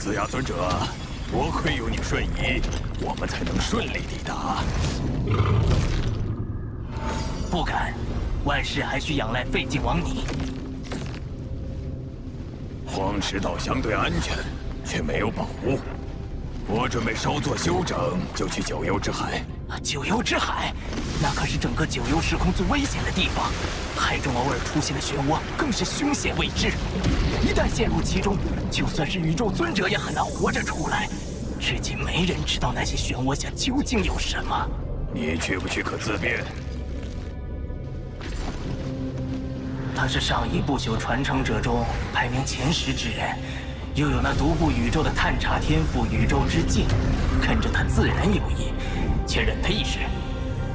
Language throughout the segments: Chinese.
子牙尊者，多亏有你瞬移，我们才能顺利抵达。不敢，万事还需仰赖废晋王你。荒石岛相对安全，却没有宝物。我准备稍作休整，就去九幽之海。九幽之海，那可是整个九幽时空最危险的地方。海中偶尔出现的漩涡，更是凶险未知。一旦陷入其中，就算是宇宙尊者也很难活着出来。至今没人知道那些漩涡下究竟有什么。你去不去可自便。他是上一不朽传承者中排名前10之人，又有那独步宇宙的探查天赋宇宙之境，跟着他自然有益，且忍他一时。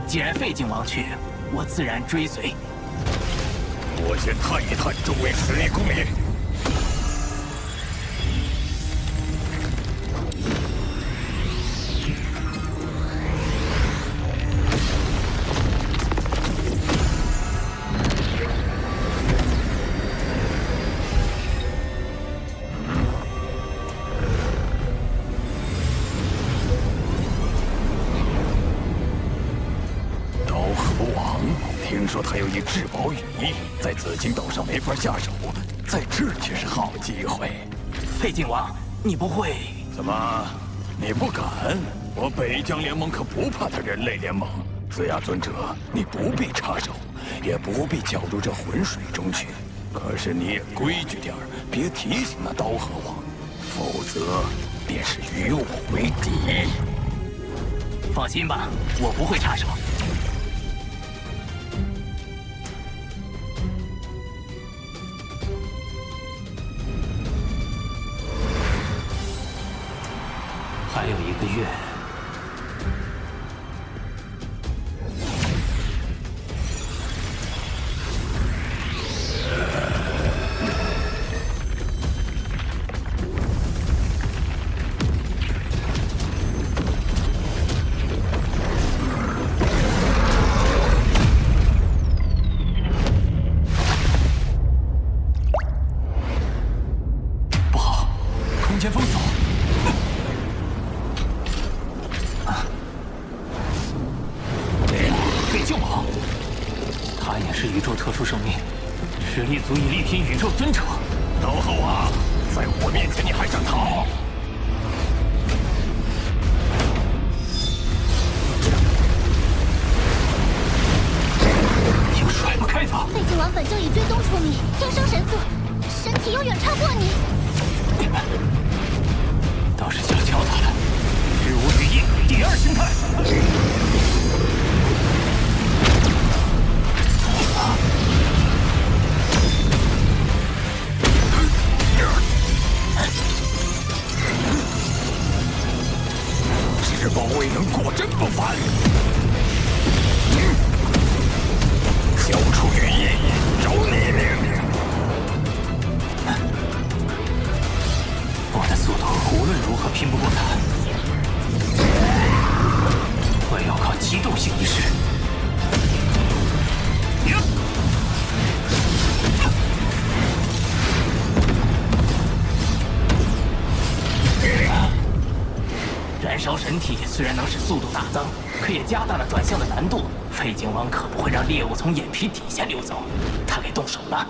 既然废晋王去，我自然追随。我先探一探周围10亿公里。听说他有一至宝羽翼，在紫金岛上没法下手，在这儿却是好机会。废晋王，你不会？怎么，你不敢？我北疆联盟可不怕他人类联盟。子牙尊者，你不必插手，也不必搅入这浑水中去。可是你也规矩点儿，别提醒那刀河王，否则便是与我为敌。放心吧，我不会插手。还有1个月。不好，空间封锁。他也是宇宙特殊生命，实力足以力拼宇宙尊者。刀后啊，在我面前你还想逃？又甩不开他。废晋王本就已追踪出你，天生神速，身体又远超过你。倒是小瞧他了，日无羽翼第2形态。至宝未能果真不凡。交出羽翼，饶你命！我的速度无论如何拼不过他，我要靠机动性一试。燃烧神体虽然能使速度大增，可也加大了转向的难度。废晋王可不会让猎物从眼皮底下溜走，他给动手了。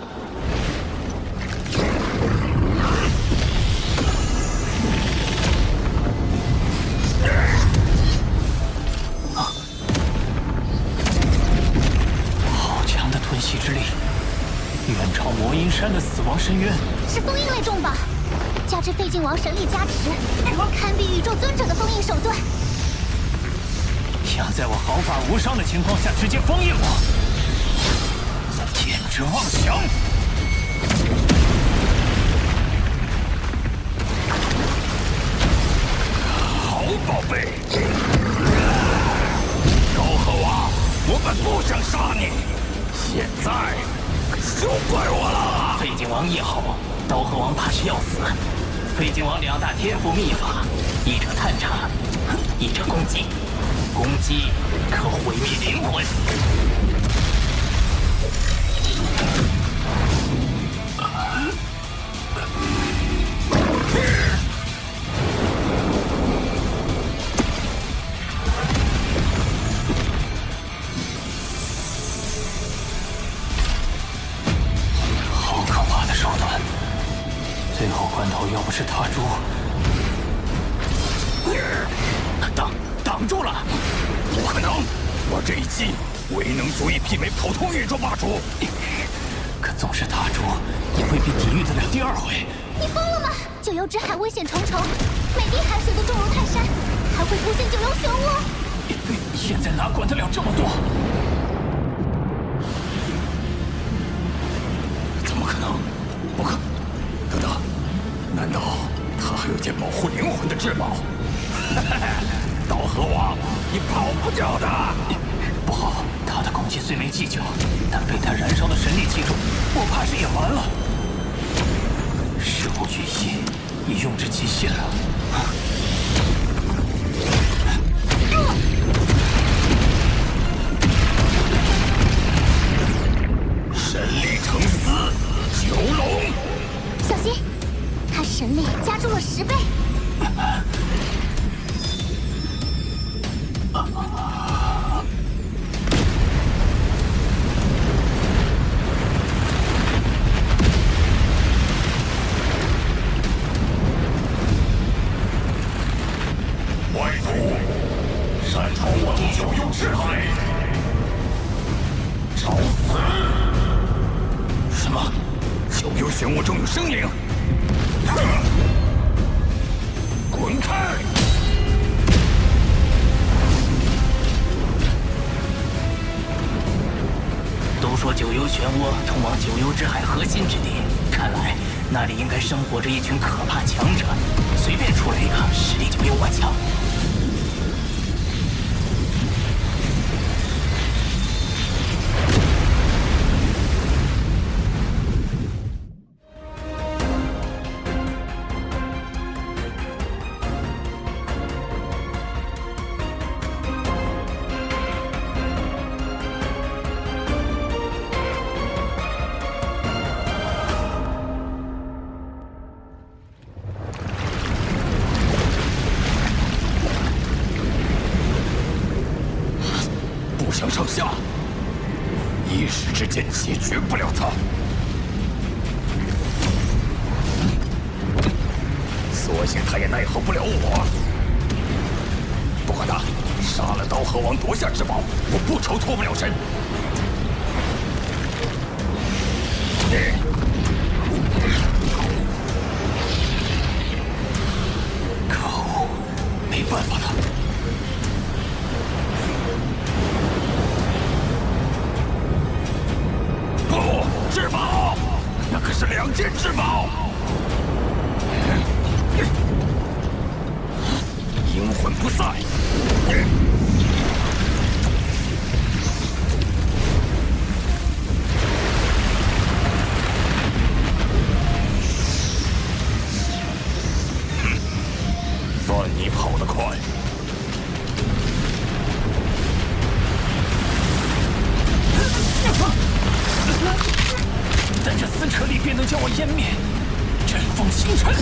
好强的吞噬之力，远超魔音山的死亡深渊。是封印类重宝，加之废晋王神力加持，堪比宇宙尊者的封印手段。想在我毫发无伤的情况下直接封印我，简直妄想！好宝贝，高和王，我本不想杀你，现在休怪我了。废晋王一吼，刀和王怕是要死。废晋王2大天赋秘法，一者探查，一者攻击。攻击可毁灭灵魂。最后关头，要不是他猪，挡住了！不可能，我这一击未能足以媲美普通宇宙霸主。可纵是他猪，也未必抵御得了第二回。你疯了吗？九幽之海危险重重，每滴海水都重如泰山，还会出现九幽漩涡。现在哪管得了这么多？怎么可能？不可！等等，难道他还有件保护灵魂的至宝？刀河王，你跑不掉的！不好，他的攻击虽没技巧，但被他燃烧的神力击中，我怕是也完了。事无巨细，已用至极限了。神力成丝，九龙！小心，他神力加重了10倍。外族，擅闯我族九幽之海，找死！什么？九幽漩涡中有生灵？滚开！都说九幽漩涡通往九幽之海核心之地，看来那里应该生活着一群可怕强者，随便出来一个，实力就比我强。向上下，一时之间解决不了他。所幸他也奈何不了我。不管他，杀了刀河王，夺下至宝，我不愁脱不了身。可恶，没办法了。不，至宝，那可是2件至宝。阴魂不散。算你跑得快。但这撕扯力便能将我湮灭，阵风星辰。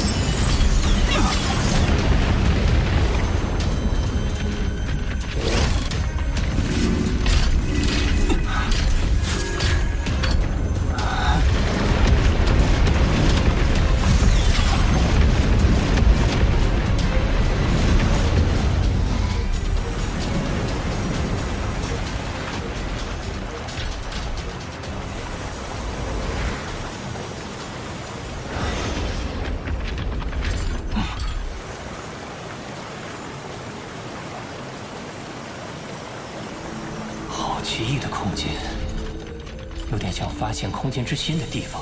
奇异的空间，有点像发现空间之心的地方。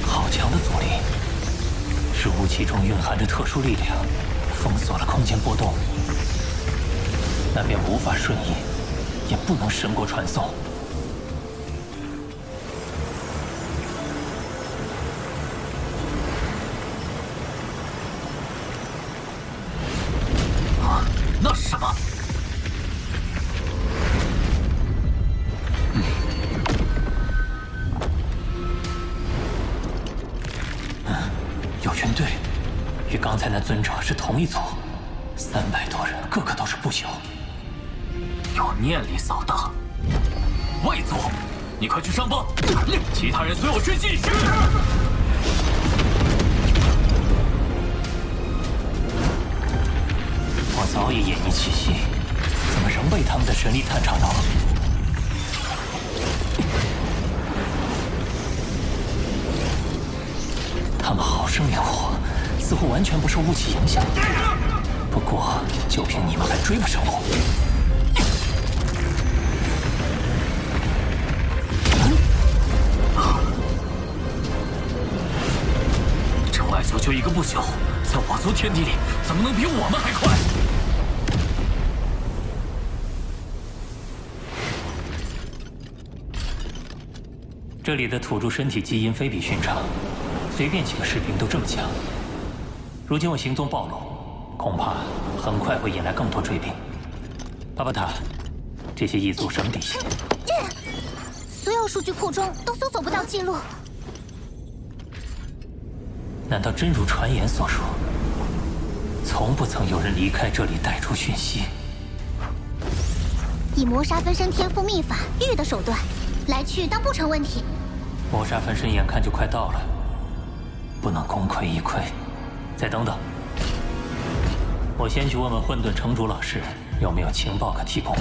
好强的阻力，是雾气中蕴含着特殊力量，封锁了空间波动，那便无法瞬移，也不能神国传送。那是什么？有军队，与刚才那尊者是同一族，300多人，个个都是不小。有念力扫荡，外族，你快去上报，其他人随我追击。我早已偃旗息息，怎么仍被他们的神力探查到？他们好生连活，似乎完全不受雾气影响。不过，就凭你们还追不上我？这外族就一个不朽，在我族天地里，怎么能比我们还快？这里的土著身体基因非比寻常，随便几个士兵都这么强。如今我行踪暴露，恐怕很快会引来更多追兵。巴巴塔，这些异族什么底细？所有数据库中都搜索不到记录。难道真如传言所说，从不曾有人离开这里带出讯息？以磨砂分身天赋秘法玉的手段，来去当不成问题。磨砂分身眼看就快到了，不能功亏一篑。再等等，我先去问问混沌城主老师有没有情报可提供。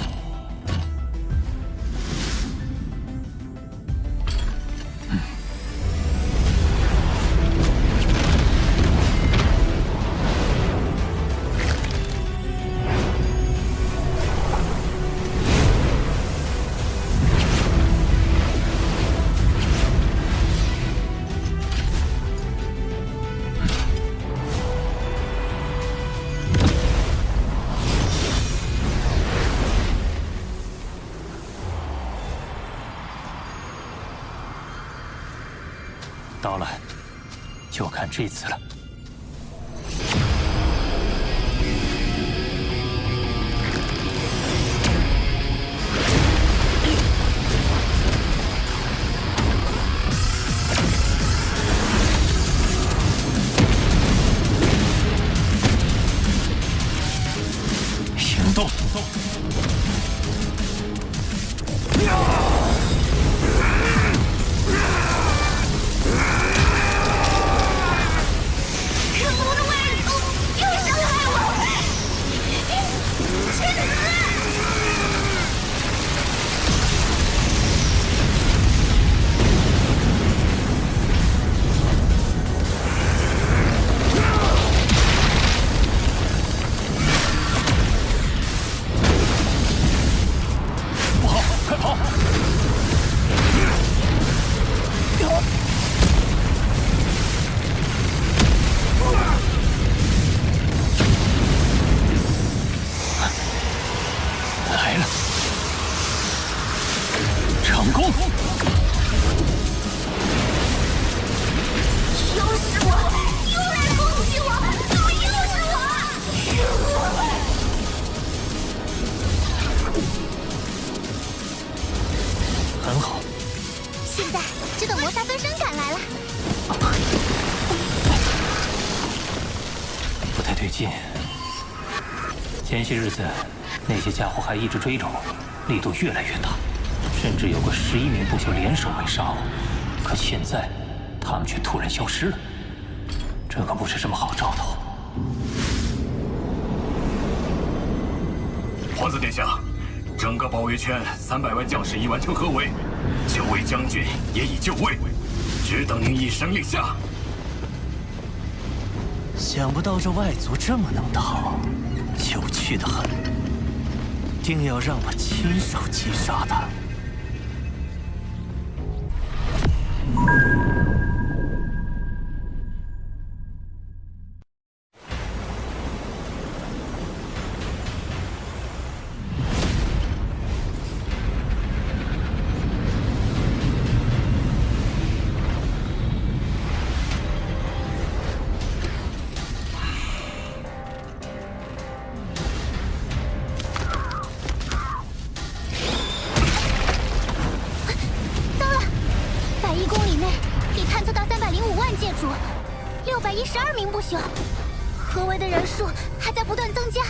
到了，就看这次了。行动！很好，现在只等磨砂分身赶来了。不太对劲。前些日子，那些家伙还一直追着我，力度越来越大，甚至有过11名不朽联手围杀我。可现在，他们却突然消失了，这可不是什么好兆头。皇子殿下，整个包围圈300万将士已完成合围，9位将军也已就位，只等您一声令下。想不到这外族这么能打，有趣的很，定要让我亲手击杀他。612名不朽，合围的人数还在不断增加。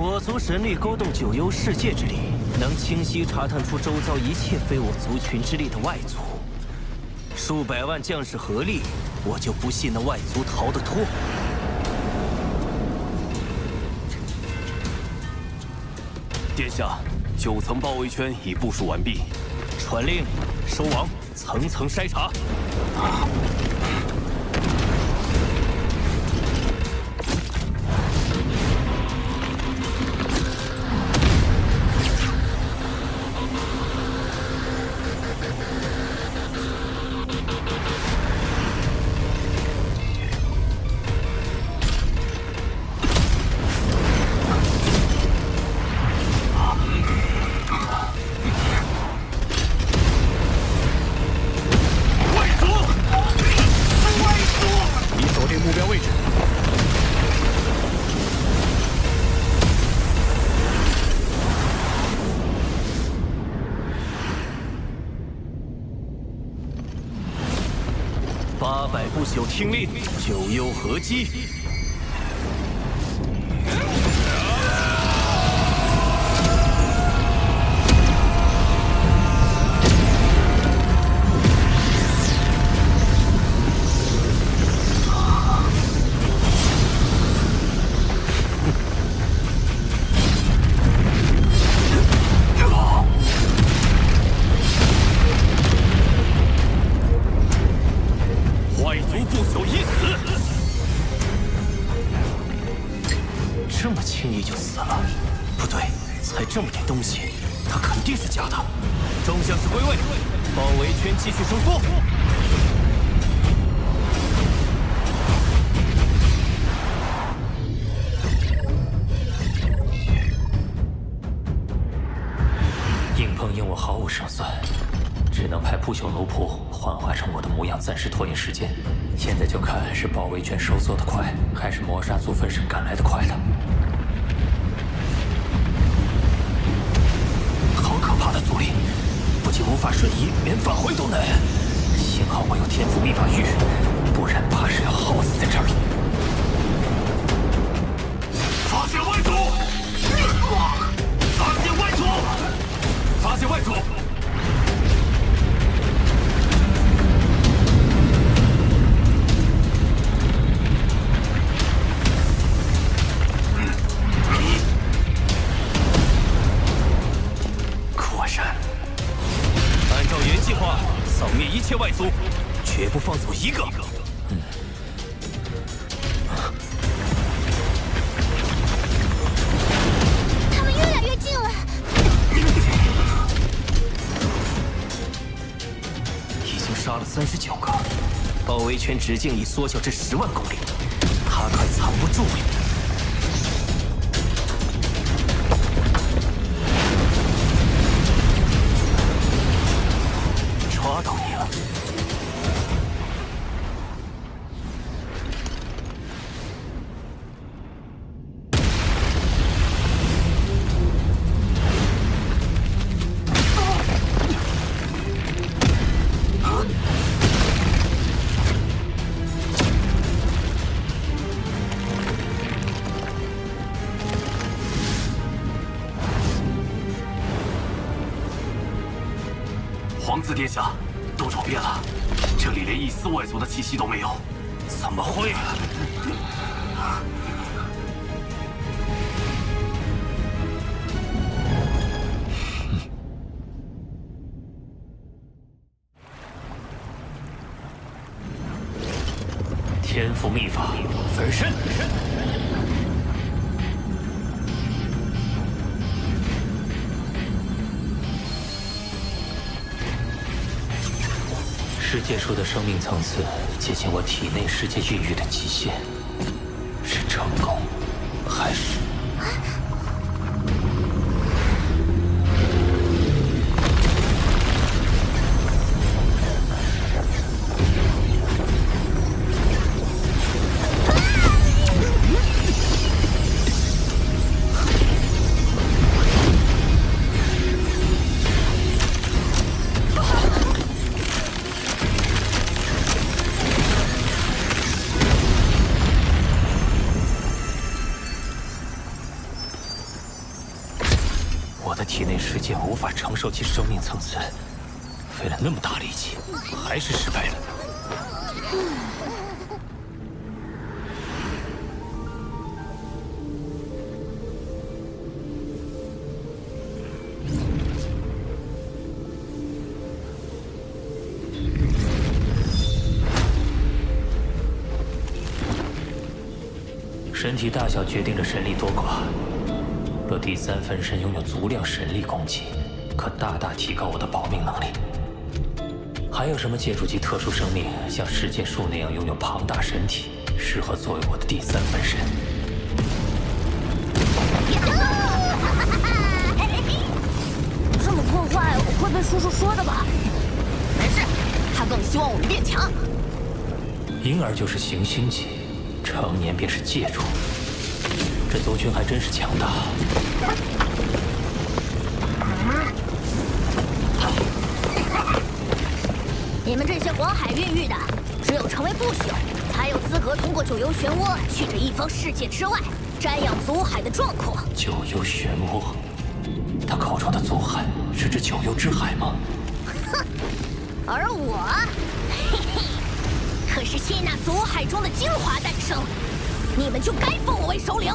我族神力勾动九幽世界之力，能清晰查探出周遭一切非我族群之力的外族。数百万将士合力，我就不信那外族逃得脱。殿下，9层包围圈已部署完毕，传令，收网，层层筛查。800不朽听令，九幽合击。这么轻易就死了？不对，才这么点东西，他肯定是假的。众将士归位，包围圈继续收缩。硬碰硬我毫无胜算，只能派不朽奴仆幻化成我的模样，暂时拖延时间。现在就看是包围圈收缩的快，还是魔杀族分身赶来的快了。好可怕的阻力，不仅无法瞬移，连返回都难。幸好我有天赋秘法玉，不然怕是要耗死在这里。发现外族！发现外族！发现外族！果然，按照原计划，扫灭一切外族，绝不放走一个。他们越来越近了。已经杀了39个，包围圈直径已缩小至10万公里，他快藏不住了。抓到你了！皇子殿下，都找遍了，这里连一丝外族的气息都没有。怎么会？天赋秘法，分身。世界树的生命层次接近我体内世界孕育的极限，是成功，还是？我的体内世界无法承受其生命层次，费了那么大力气，还是失败了。身体大小决定着神力多寡。若第三分身拥有足量神力供给，可大大提高我的保命能力。还有什么借助其特殊生命，像世界树那样拥有庞大身体，适合作为我的第三分身？这么破坏会被叔叔说的吧？没事，他更希望我们变强。婴儿就是行星级，成年便是界主。这族群还真是强大。你们这些黄海孕育的，只有成为不朽，才有资格通过九幽漩涡去这一方世界之外，瞻仰祖海的壮阔。九幽漩涡，他口中的祖海是指九幽之海吗？哼，而我，嘿嘿，可是吸纳祖海中的精华诞生，你们就该封我为首领。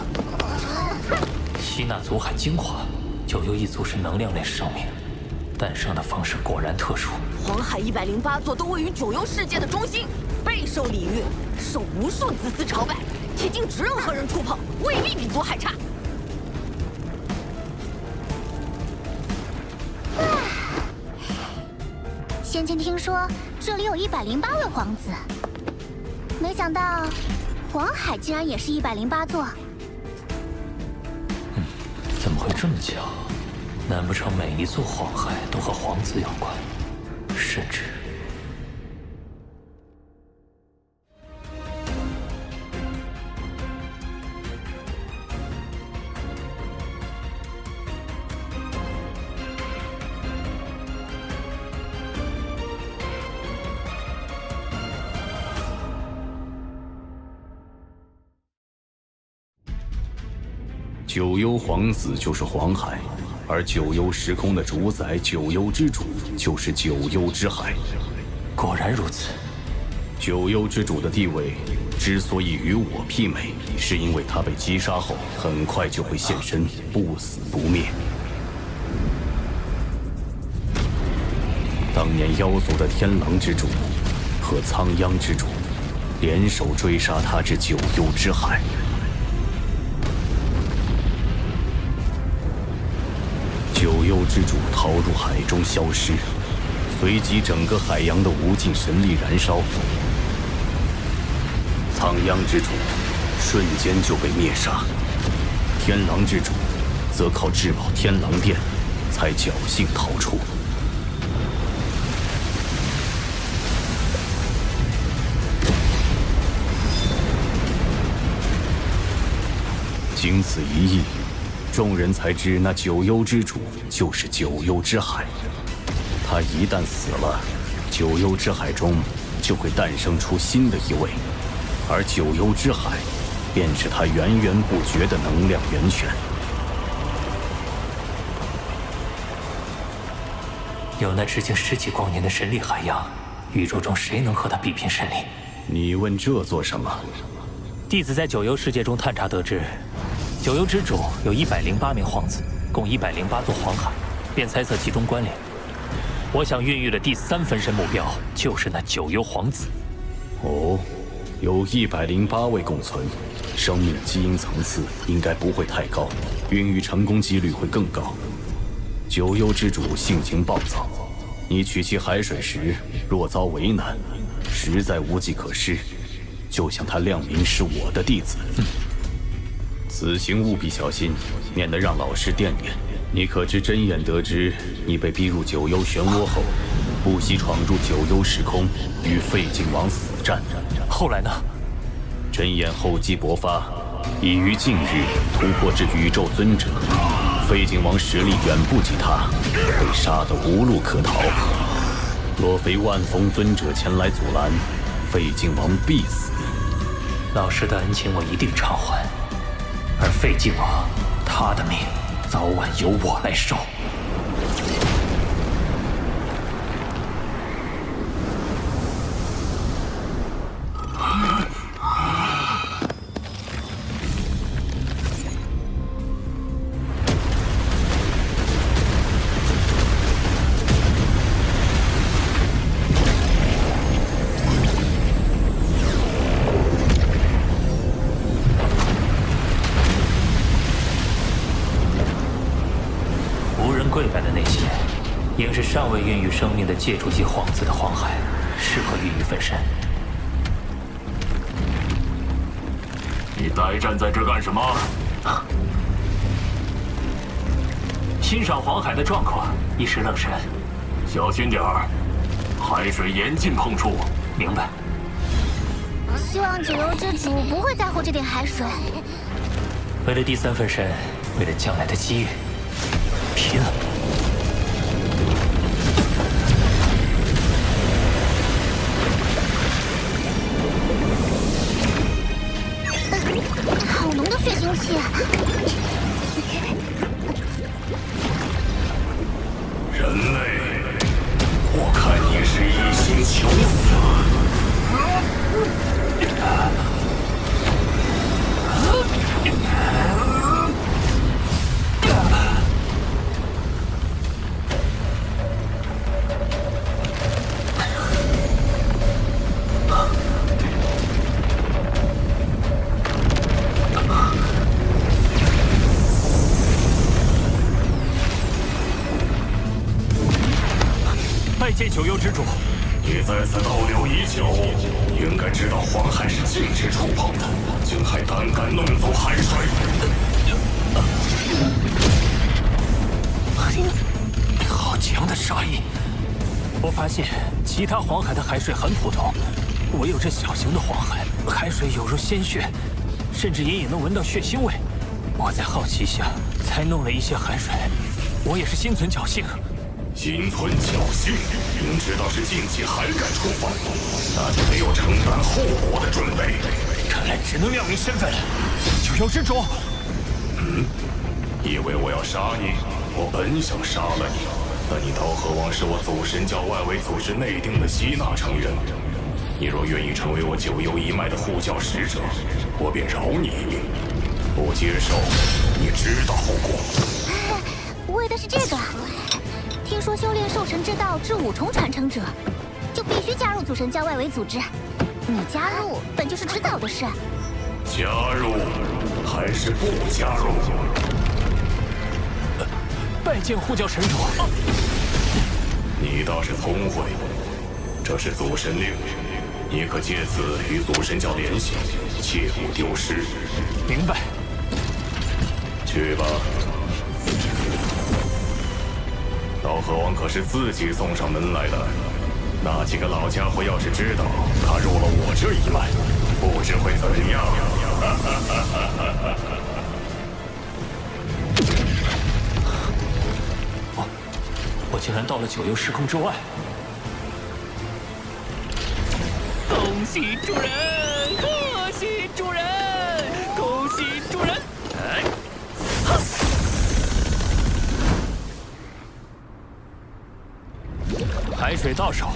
吸纳祖海精华，九幽一族是能量类生命，诞生的方式果然特殊。黄海108座都位于九幽世界的中心，备受礼遇，受无数子嗣朝拜，铁禁止任何人触碰，未必比祖海差。先前听说这里有108位皇子，没想到黄海竟然也是108座。怎么会这么巧？难不成每一座黄海都和皇子有关？甚至……九幽皇子就是黄海，而九幽时空的主宰九幽之主就是九幽之海。果然如此。九幽之主的地位之所以与我媲美，是因为他被击杀后很快就会现身，不死不灭。当年妖族的天狼之主和苍央之主联手追杀他至九幽之海。九幽之主逃入海中消失，随即整个海洋的无尽神力燃烧。苍央之主瞬间就被灭杀，天狼之主则靠至宝天狼殿才侥幸逃出。经此一役，众人才知那九幽之主就是九幽之海。他一旦死了，九幽之海中就会诞生出新的一位，而九幽之海便是他源源不绝的能量源泉。有那直径10几光年的神力海洋，宇宙中谁能和他比拼神力？你问这做什么？弟子在九幽世界中探查得知，九幽之主有108名皇子，共108座黄海，便猜测其中关联。我想孕育的第3分身目标就是那九幽皇子。哦，有108位共存，生命基因层次应该不会太高，孕育成功几率会更高。九幽之主性情暴躁，你取其海水时若遭为难，实在无计可施，就向他亮明是我的弟子。此行务必小心，免得让老师惦念。你可知真眼得知你被逼入九幽漩涡后，不惜闯入九幽时空，与废晋王死战。后来呢？真眼厚积薄发，已于近日突破至宇宙尊者。废晋王实力远不及他，被杀得无路可逃。若非万峰尊者前来阻拦，废晋王必死。老师的恩情我一定偿还，而废晋王，他的命早晚由我来受。跪拜的那些，应是尚未孕育生命的借助级皇子的黄海，适合孕育分身。你呆站在这干什么？欣赏黄海的壮阔，一时愣神。小心点儿，海水严禁碰触。明白。希望九幽之主不会在乎这点海水。为了第三分身，为了将来的机遇，拼了！好浓的血腥气！人类，我看你是一心求死。拜见九幽之主。你在此逗留已久，应该知道黄海是禁止触碰的，竟还胆敢弄走海水！好强的杀意！我发现其他黄海的海水很普通，唯有这小型的黄海，海水有如鲜血，甚至隐隐能闻到血腥味。我在好奇下才弄了一些海水，我也是心存侥幸。心存侥幸，明知道是禁忌还敢触犯，那就得有承担后果的准备。看来只能亮明身份了。九幽之主，以为我要杀你？我本想杀了你，但你刀河王是我祖神教外围组织内定的吸纳成员。你若愿意成为我九幽一脉的护教使者，我便饶你一命；不接受，你知道后果。为的是这个。听说修炼兽神之道至5重传承者，就必须加入祖神教外围组织。你加入本就是迟早的事。加入还是不加入？拜见护教神主。你倒是聪慧，这是祖神令，你可借此与祖神教联系，切勿丢失。明白。去吧。刀河王可是自己送上门来的，那几个老家伙要是知道他入了我这一脉，不知会怎样。我竟然到了九幽时空之外！恭喜主人，贺喜主人，恭喜主人！海水到手，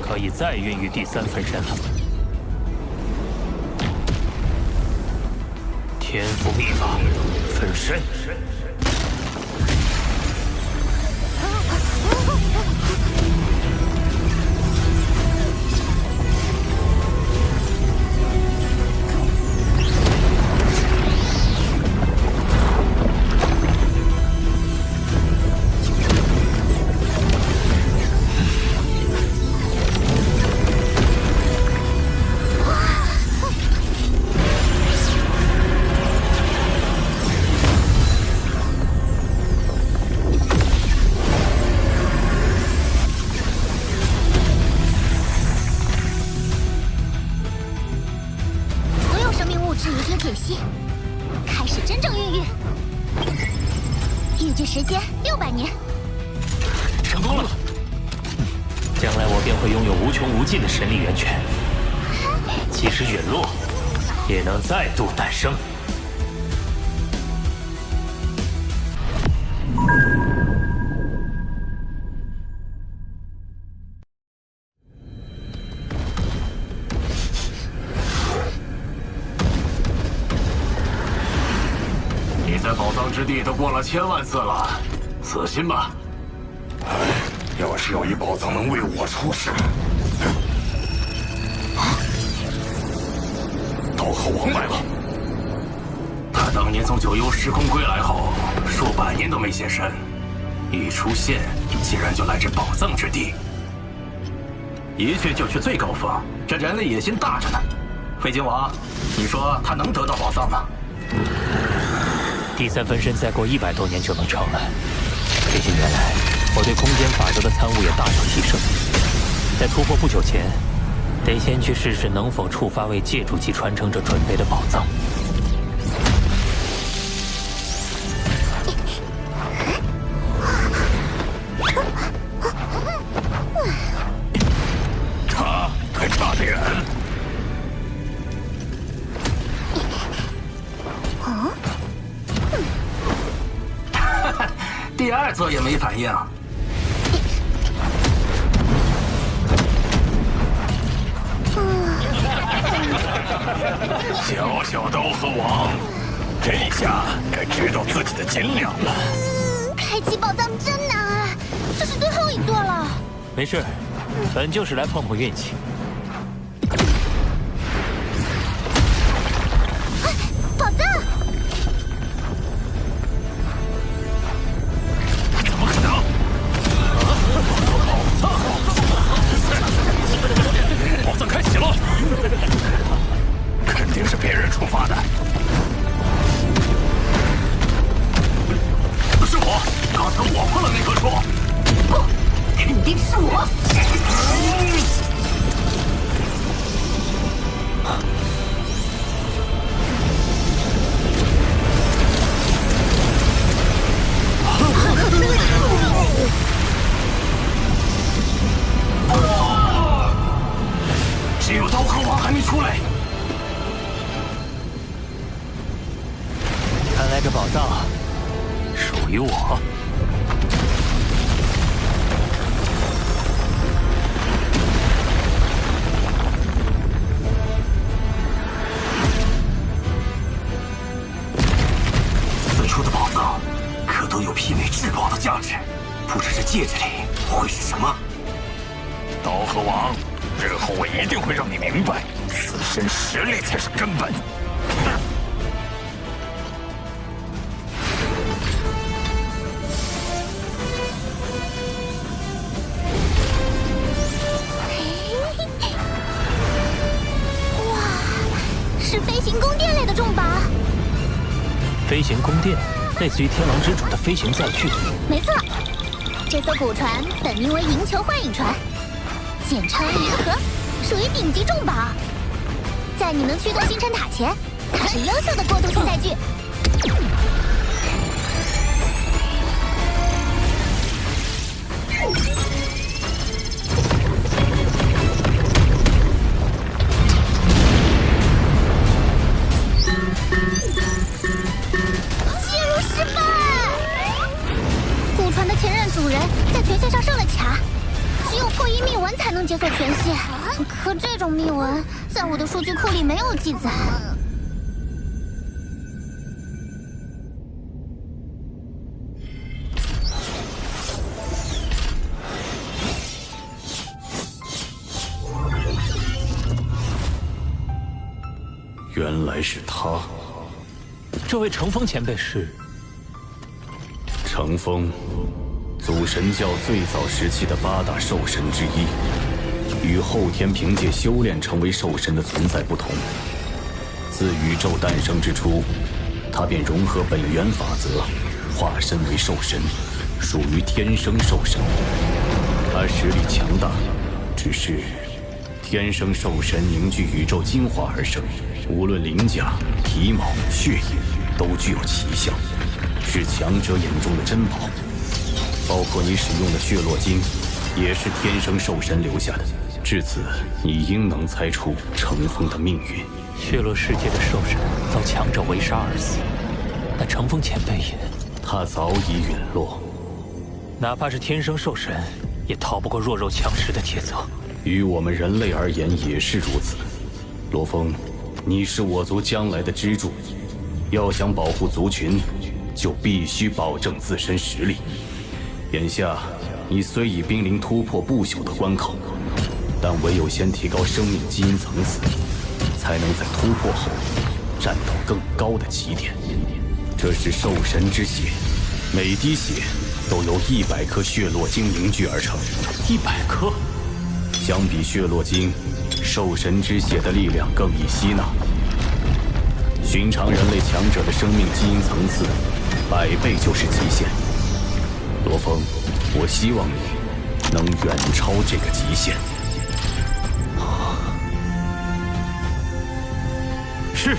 可以再孕育第3分身了。天赋秘法，分身。开始真正孕育，预计时间600年。成功了！将来我便会拥有无穷无尽的神力源泉，即使陨落，也能再度诞生。你在宝藏之地都过了1000万次了，死心吧。要是有一宝藏能为我出世，刀和王来了。他当年从九幽时空归来后，数百年都没现身，一出现竟然就来至宝藏之地，一去就是最高峰。这人类野心大着呢。飞行王，你说他能得到宝藏吗？第3分身再过100多年就能成了。这些年来，我对空间法则的参悟也大有提升。在突破不久前，得先去试试能否触发为借助级传承者准备的宝藏。他还差得远。第2次也没反应。小小刀和王，这下该知道自己的斤两了。开启宝藏真难啊，这是最后一座了。没事，本就是来碰碰运气。宝藏！怎么可能？宝藏开启了，肯定是别人触发的。是我，刚才我碰了那棵树。不，肯定是我。只有刀和王还没出来。看来这宝藏属于我。此处的宝藏可都有媲美至宝的价值，不知这戒指里会是什么？刀和王，日后我一定会让你明白，自身实力才是根本。是飞行宫殿类的重宝。飞行宫殿，类似于天狼之主的飞行载具。没错，这艘古船本名为银球幻影船，简称银河，属于顶级重宝。在你能驱动星辰塔前，它是优秀的过渡性载具。接入失败！古船的前任主人在权限上上了卡，只有破译密文才能解锁权限。可这种密文在我的数据库里没有记载。原来是他。这位乘风前辈是？乘风，祖神教最早时期的8大兽神之一，与后天凭借修炼成为兽神的存在不同。自宇宙诞生之初，他便融合本源法则，化身为兽神，属于天生兽神。他实力强大，只是天生兽神凝聚宇宙精华而生，无论鳞甲、皮毛、血液，都具有奇效，是强者眼中的珍宝。包括你使用的血络晶，也是天生兽神留下的。至此，你应能猜出乘风的命运。血落世界的兽神遭强者围杀而死，但乘风前辈也他早已陨落。哪怕是天生兽神，也逃不过弱肉强食的铁则。于我们人类而言也是如此。罗峰，你是我族将来的支柱，要想保护族群，就必须保证自身实力。眼下，你虽已濒临突破不朽的关口，但唯有先提高生命基因层次，才能在突破后站到更高的起点。这是兽神之血，每滴血都由100颗血络晶凝聚而成。100颗。相比血络晶，兽神之血的力量更易吸纳。寻常人类强者的生命基因层次，100倍就是极限。罗峰，我希望你能远超这个极限。是。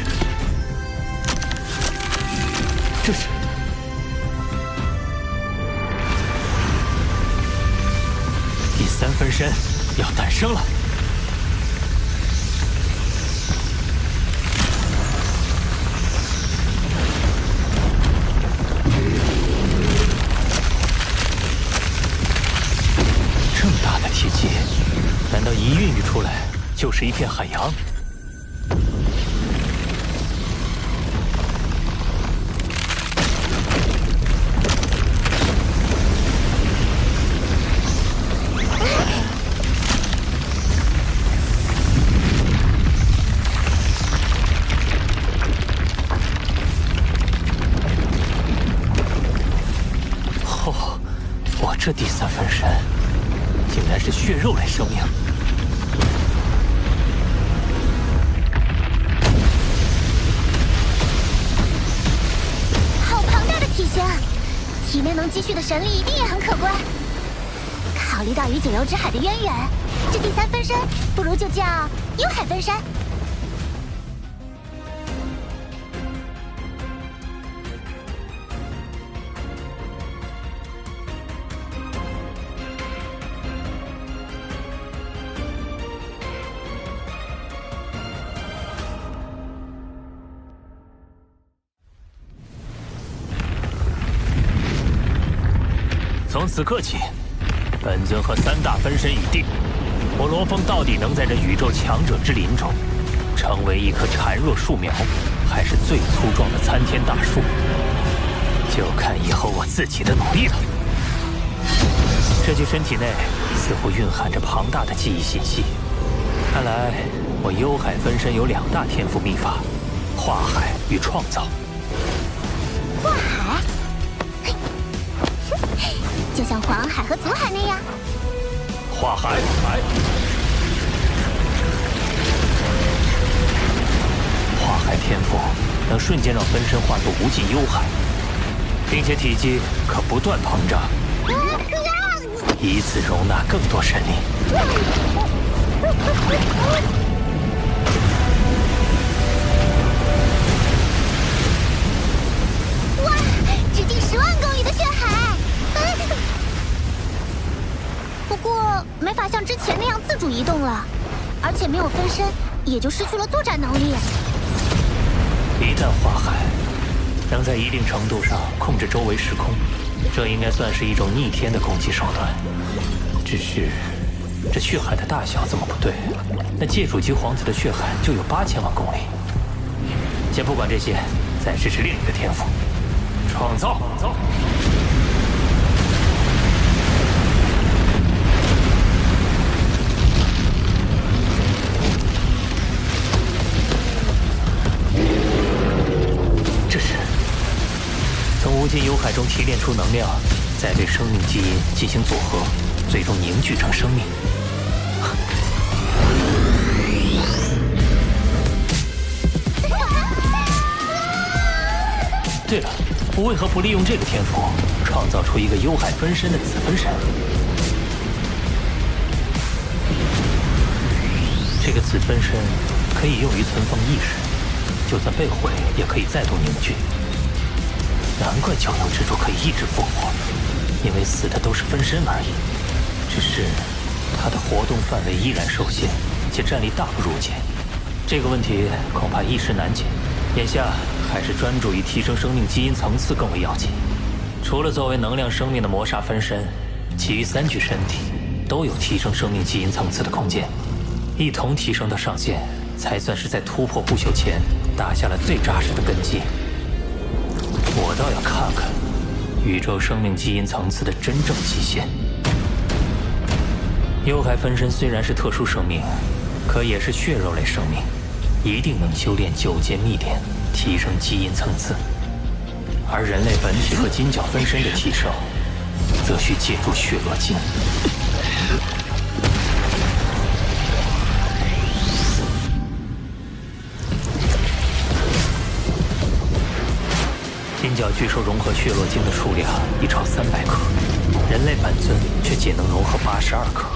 这是。第3分身要诞生了。这么大的体积，难道一孕育出来就是一片海洋？这第3分身竟然是血肉类生命，好庞大的体型，体内能积蓄的神力一定也很可观。考虑到与九幽之海的渊源，这第3分身不如就叫幽海分身。从此刻起，本尊和3大分身已定。我罗峰到底能在这宇宙强者之林中，成为一棵孱弱树苗，还是最粗壮的参天大树，就看以后我自己的努力了。这具身体内似乎蕴含着庞大的记忆信息，看来我幽海分身有2大天赋秘法：化海与创造。化海？就像黄海和祖海那样。化海，化海天赋能瞬间让分身化作无尽幽海，并且体积可不断膨胀，以此容纳更多神力。哇！直径10万公里的血海！不过没法像之前那样自主移动了，而且没有分身，也就失去了作战能力。一旦化海，能在一定程度上控制周围时空，这应该算是一种逆天的攻击手段。只是，这血海的大小怎么不对？那界主级皇子的血海就有8000万公里。先不管这些，再试试另一个天赋：创造。这是从无尽幽海中提炼出能量，再对生命基因进行组合，最终凝聚成生命。对了，我为何不利用这个天赋，创造出一个幽海分身的子分身？这个子分身可以用于存放意识，就算被毁，也可以再度凝聚。难怪九幽之主可以一直复活，因为死的都是分身而已。只是他的活动范围依然受限，且战力大不如前。这个问题恐怕一时难解。眼下还是专注于提升生命基因层次更为要紧。除了作为能量生命的魔煞分身，其余3具身体都有提升生命基因层次的空间，一同提升到上限，才算是在突破不朽前打下了最扎实的根基。我倒要看看宇宙生命基因层次的真正极限。幽海分身虽然是特殊生命，可也是血肉类生命，一定能修炼9阶秘典，提升基因层次。而人类本体和金角分身的提升，则需借助血罗晶。金角巨兽融合血罗晶的数量已超300克，人类本尊却仅能融合82克。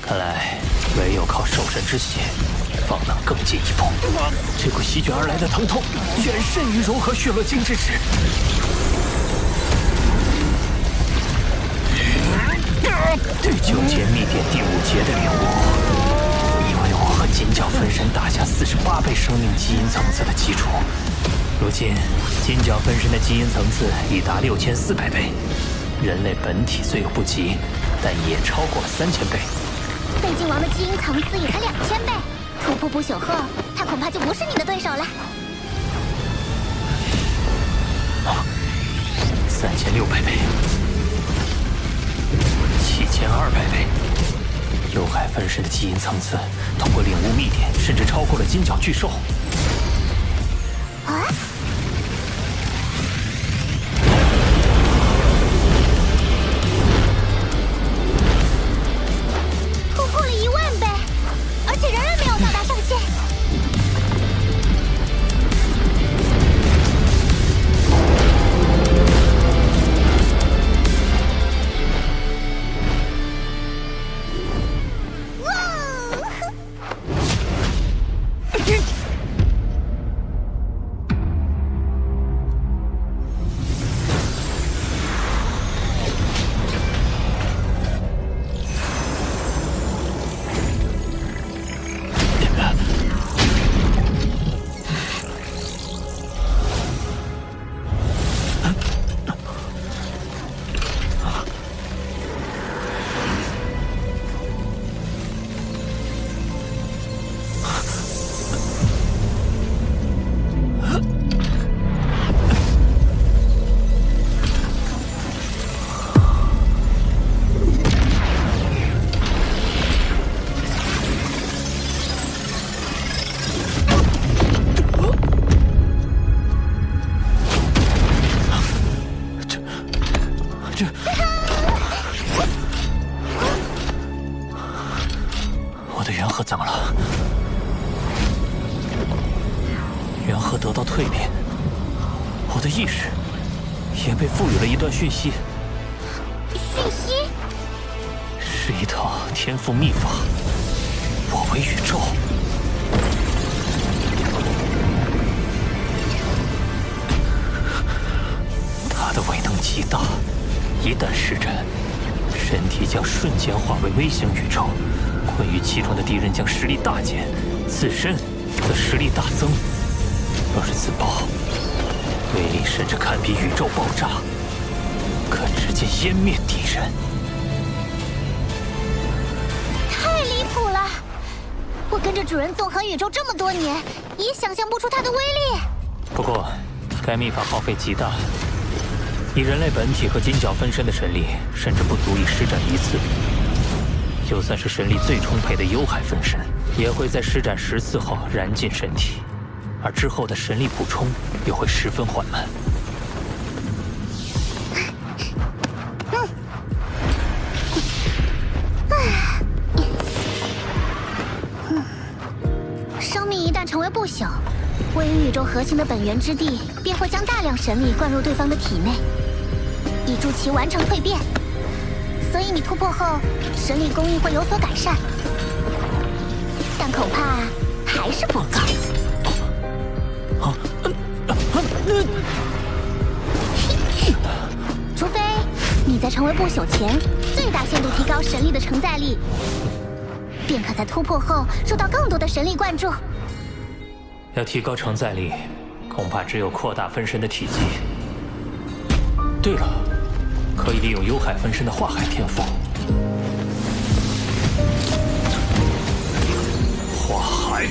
看来唯有靠兽神之血，方能更进一步。这股席卷而来的疼痛，远甚于融合血罗晶之时。9阶秘典第5节的领悟，已为我和金角分身打下48倍生命基因层次的基础。如今，金角分身的基因层次已达6400倍，人类本体虽有不及，但也超过了3000倍。废镜王的基因层次也才2000倍，突破不朽后，他恐怕就不是你的对手了。3600倍，7200倍。幽海分身的基因层次，通过领悟秘典，甚至超过了金角巨兽。啊！突破了10000倍，而且仍然没有到达上限。我的元核怎么了？元核得到蜕变，我的意识也被赋予了一段讯息。讯息是一套天赋秘法，我为宇宙。它的威能极大，一旦施展，身体将瞬间化为微型宇宙，困于其中的敌人将实力大减，自身则实力大增。若是自爆，威力甚至堪比宇宙爆炸，可直接湮灭敌人。太离谱了！我跟着主人纵横宇宙这么多年，也想象不出它的威力。不过，该秘法耗费极大，以人类本体和金角分身的神力，甚至不足以施展一次。就算是神力最充沛的幽海分身，也会在施展10次后燃尽身体，而之后的神力补充又会十分缓慢。生命一旦成为不朽，位于宇宙核心的本源之地便会将大量神力灌入对方的体内，以助其完成蜕变。所以你突破后，神力供应会有所改善，但恐怕还是不够。除非你在成为不朽前，最大限度提高神力的承载力，便可在突破后受到更多的神力灌注。要提高承载力，恐怕只有扩大分身的体积。对了，可以利用幽海分身的化海天赋。化海，